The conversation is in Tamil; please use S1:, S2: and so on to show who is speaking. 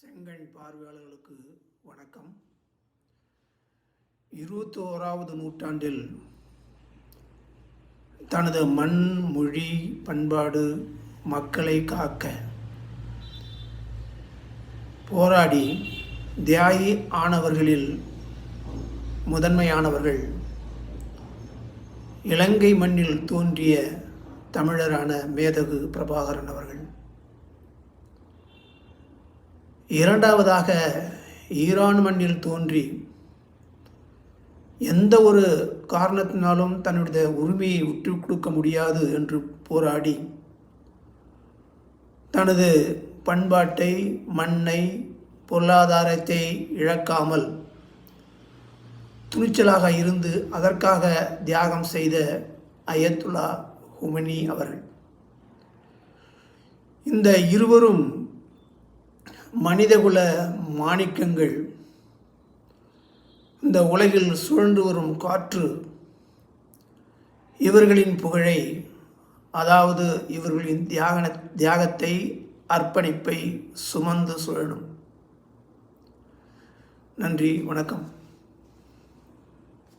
S1: செங்கண் பார்வையாளர்களுக்கு வணக்கம். 21வது நூற்றாண்டில் தனது மண், மொழி, பண்பாடு, மக்களை காக்க போராடி தியாகி ஆனவர்களில் முதன்மையானவர்கள் இலங்கை மண்ணில் தோன்றிய தமிழரான மேதகு பிரபாகரன் அவர்கள். இரண்டாவதாக ஈரான் மண்ணில் தோன்றி எந்த ஒரு காரணத்தினாலும் தன்னுடைய உரிமையை விட்டு கொடுக்க முடியாது என்று போராடி தனது பண்பாட்டை, மண்ணை, பொருளாதாரத்தை இழக்காமல் துணிச்சலாக இருந்து அதற்காக தியாகம் செய்த அயத்துல்லா ஹுமைனி அவர்கள். இந்த இருவரும் மனிதகுல மாணிக்கங்கள். இந்த உலகில் சுழன்று வரும் காற்று இவர்களின் புகழை, அதாவது இவர்களின் தியாகத்தை, அர்ப்பணிப்பை சுமந்து சுழலும். நன்றி, வணக்கம்.